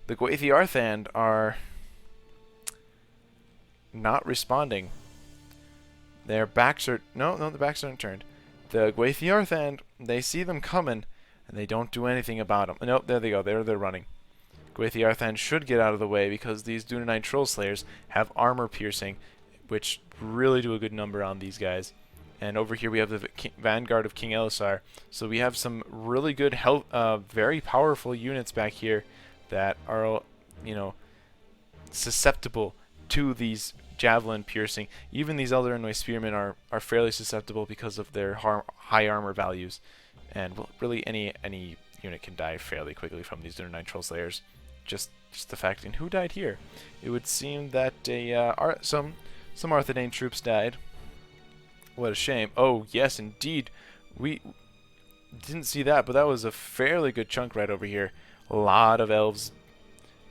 the Gwathi Arthand are not responding. Their backs are the backs aren't turned. The Gwathi Arthand, they see them coming, and they don't do anything about them. Nope, there they go. They're running. Gwathi Arthand should get out of the way because these Dunedain Troll Slayers have armor piercing, which really do a good number on these guys. And over here we have the Vanguard of King Elisar. So we have some really good, very powerful units back here that are, susceptible to these javelin piercing. Even these Elder Enway Spearmen are fairly susceptible because of their high armor values. And well, really any unit can die fairly quickly from these Dunedain Troll Slayers. Just the fact. And who died here? It would seem that some Arthedain troops died. What a shame. Oh, yes, indeed. We didn't see that, but that was a fairly good chunk right over here. A lot of elves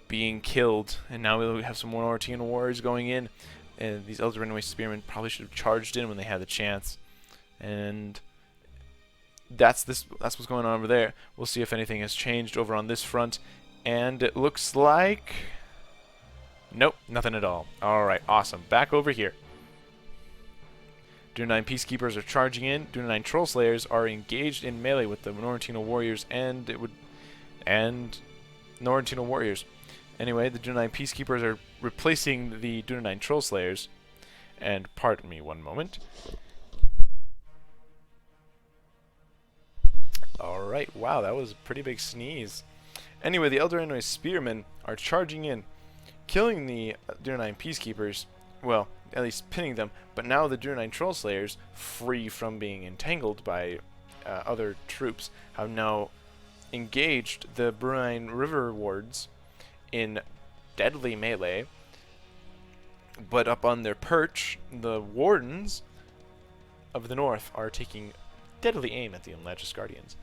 being killed, and now we have some more Nortian warriors going in. And these Elder Enway Spearmen probably should have charged in when they had the chance. And that's what's going on over there. We'll see if anything has changed over on this front. And it looks like... nope, nothing at all. Alright, awesome. Back over here. Dunedain Peacekeepers are charging in. Dunedain Troll Slayers are engaged in melee with the Norrentino Warriors and Norrentino Warriors. Anyway, the Dunedain Peacekeepers are replacing the Dunedain Troll Slayers. And pardon me one moment. Alright, wow, that was a pretty big sneeze. Anyway, the Elder Enway Spearmen are charging in, killing the Dunedain Peacekeepers. Well, at least pinning them, but now the Dunedain Troll Slayers, free from being entangled by other troops, have now engaged the Brunei River Wards in deadly melee. But up on their perch, the Wardens of the North are taking deadly aim at the Unladgist Guardians.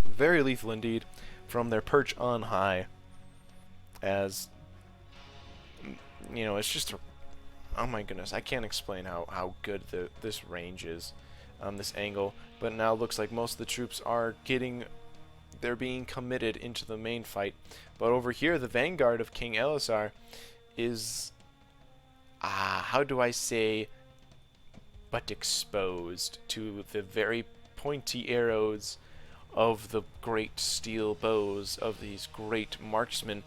Very lethal indeed, from their perch on high. As it's just oh my goodness, I can't explain how good this range is on this angle. But now it looks like most of the troops they're being committed into the main fight. But over here, the Vanguard of King Elisar is how do I say, but exposed to the very pointy arrows of the great steel bows of these great marksmen.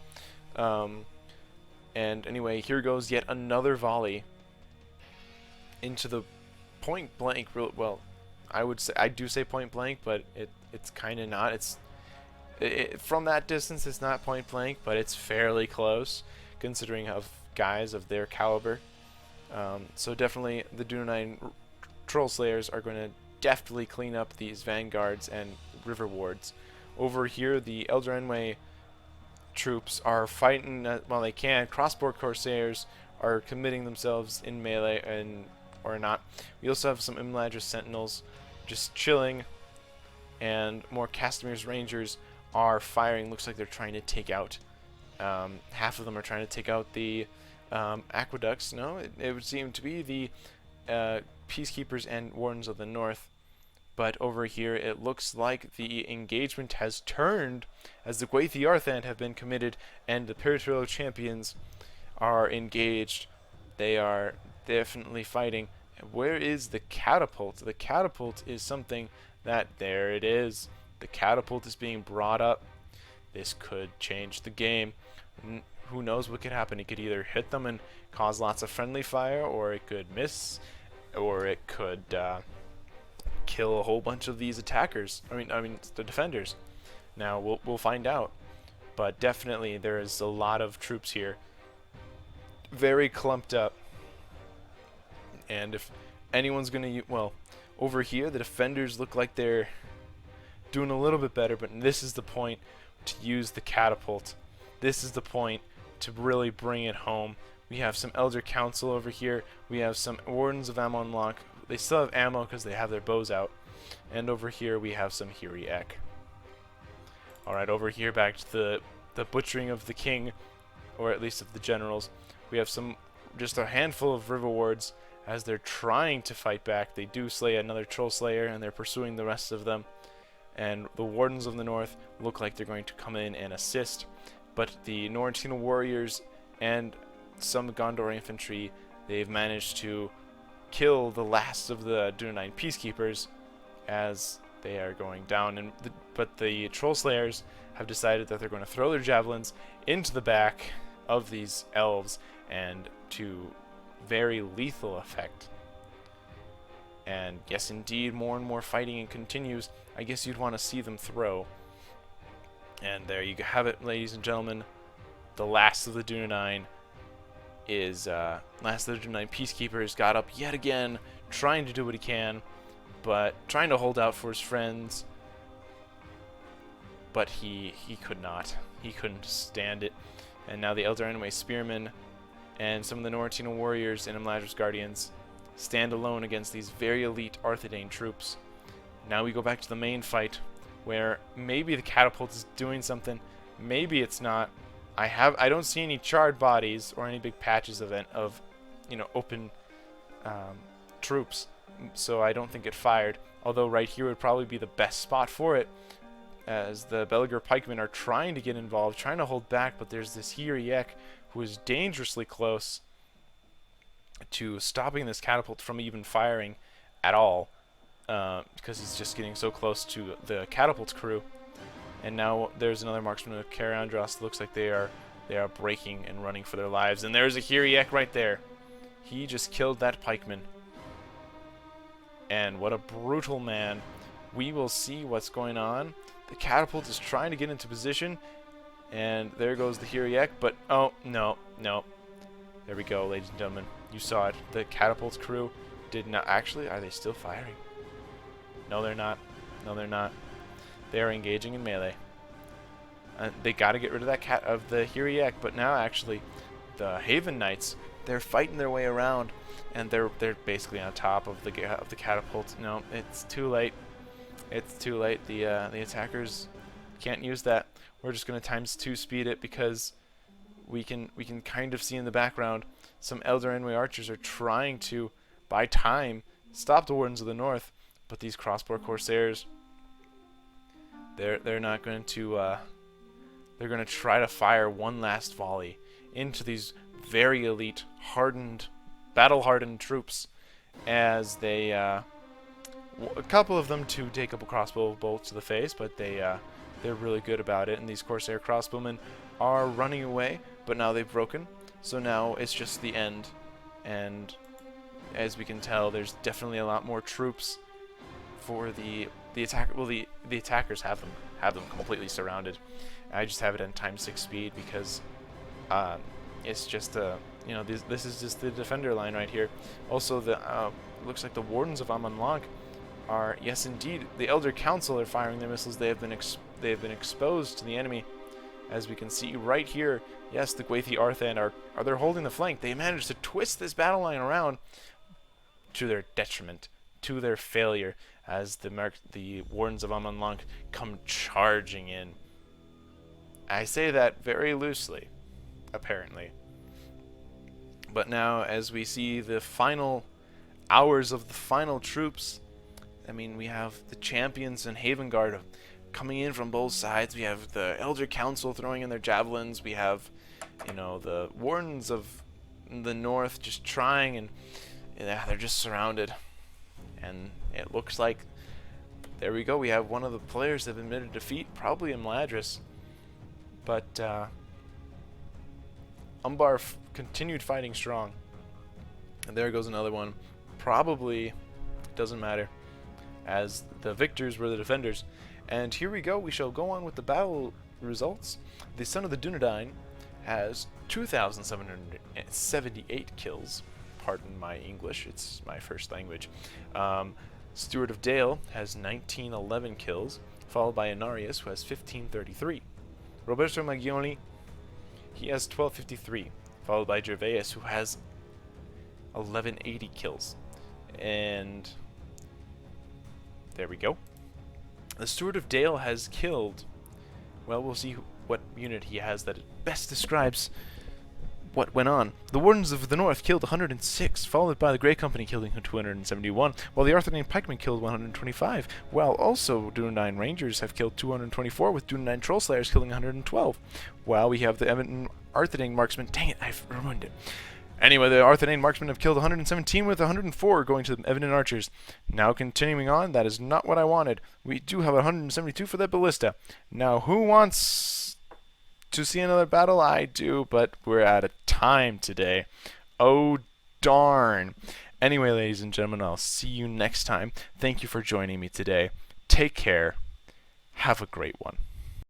And anyway, here goes yet another volley into the point blank, well, I do say point blank, but it's kind of not. From that distance, it's not point blank, but it's fairly close, considering of guys of their caliber. So definitely the Dunedain Troll Slayers are going to deftly clean up these vanguards and river wards. Over here, the Elder Enway troops are fighting while they can. Crossbow Corsairs are committing themselves in melee and or not. We also have some Imladris Sentinels just chilling, and more Castamir's Rangers are firing. Looks like they're trying to take out. Half of them are trying to take out the aqueducts. No, it would seem to be the Peacekeepers and Wardens of the North. But over here, it looks like the engagement has turned as the Gwathi Arthand have been committed and the Territorial Champions are engaged. They are definitely fighting. Where is the catapult? The catapult is something that, there it is. The catapult is being brought up. This could change the game. Who knows what could happen? It could either hit them and cause lots of friendly fire, or it could miss, or it could kill a whole bunch of these attackers. I mean the defenders. Now we'll find out. But definitely there is a lot of troops here, very clumped up. And if anyone's gonna well, over here the defenders look like they're doing a little bit better, but this is the point to use the catapult. This is the point to really bring it home. We have some Elder Council over here. We have some Wardens of Amonlock. They still have ammo because they have their bows out. And over here we have some Hiri Ek. Alright, over here back to the butchering of the king, or at least of the generals. We have just a handful of river wards as they're trying to fight back. They do slay another troll slayer and they're pursuing the rest of them. And the Wardens of the North look like they're going to come in and assist. But the Norrentino warriors and some Gondor infantry, they've managed to kill the last of the Dunedain peacekeepers as they are going down. But the troll slayers have decided that they're going to throw their javelins into the back of these elves, and to very lethal effect. And yes, indeed, more and more fighting continues. I guess you'd want to see them throw. And there you have it, ladies and gentlemen. The last of the Dunedain peacekeepers got up yet again, trying to do what he can, but trying to hold out for his friends. But he could not. He couldn't stand it. And now the Elder Enway Spearmen and some of the Norrentino warriors and Imladris Guardians stand alone against these very elite Arthedain troops. Now we go back to the main fight, where maybe the catapult is doing something, maybe it's not. I don't see any charred bodies or any big patches of open troops, so I don't think it fired. Although right here would probably be the best spot for it, as the Belegar pikemen are trying to get involved, trying to hold back, but there's this Hiri Ek who is dangerously close to stopping this catapult from even firing at all, because he's just getting so close to the catapult's crew. And now there's another marksman of Karandros. Looks like they are breaking and running for their lives. And there's a Hiri Ek right there. He just killed that pikeman. And what a brutal man. We will see what's going on. The catapult is trying to get into position, and there goes the Hiri Ek. But oh no. There we go, ladies and gentlemen. You saw it. The catapult's crew did not actually. Are they still firing? No, they're not. No, they're not. They are engaging in melee. They got to get rid of the Hiri Ek, but now actually the Haven Knights, they're fighting their way around, and they're basically on top of the catapult. No, it's too late. It's too late. The attackers can't use that. We're just going to ×2 speed it, because we can kind of see in the background some Elder Enway archers are trying to buy time, stop the Wardens of the North, but these crossbow corsairs, they're not going to they're going to try to fire one last volley into these very elite, battle-hardened troops, as they a couple of them to take up a crossbow bolt to the face, but they're really good about it. And these Corsair crossbowmen are running away, but now they've broken, so now it's just the end. And as we can tell, there's definitely a lot more troops for the attack. Well, the attackers have them completely surrounded. I just have it at ×6 speed because it's just this is just the defender line right here. Also, the looks like the Wardens of Amon are, yes indeed, the Elder Council are firing their missiles. They have been exposed to the enemy, as we can see right here. Yes, the Gwathi Arthan are they're holding the flank. They managed to twist this battle line around to their detriment, to their failure, as the Wardens of Amon come charging in. I say that very loosely, apparently. But now, as we see the final hours of the final troops, I mean, we have the champions and Haven Guard coming in from both sides. We have the Elder Council throwing in their javelins. We have, the Wardens of the North just trying, and they're just surrounded. And it looks like, there we go, we have one of the players that have admitted defeat, probably in Mladris. But Umbar continued fighting strong. And there goes another one. Probably doesn't matter, as the victors were the defenders. And here we go. We shall go on with the battle results. The Son of the Dunedain has 2,778 kills. Pardon my English, it's my first language. StewardofDale has 1911 kills, followed by Inarius, who has 1533. Roberto Maggioni, he has 1253, followed by Gervais, who has 1180 kills. And there we go. The Steward of Dale has killed, well, we'll see what unit he has that best describes what went on. The Wardens of the North killed 106, followed by the Grey Company killing 271, while the Arthedain Pikemen killed 125, while also Dunedain Rangers have killed 224, with Dunedain Trollslayers killing 112, while we have the Arthedain Marksmen, dang it, I've ruined it. Anyway, the Arthedain Marksmen have killed 117, with 104 going to the Evanin Archers. Now continuing on, that is not what I wanted. We do have 172 for the Ballista. Now, who wants to see another battle? I do, but we're out of time today. Oh, darn. Anyway, ladies and gentlemen, I'll see you next time. Thank you for joining me today. Take care. Have a great one.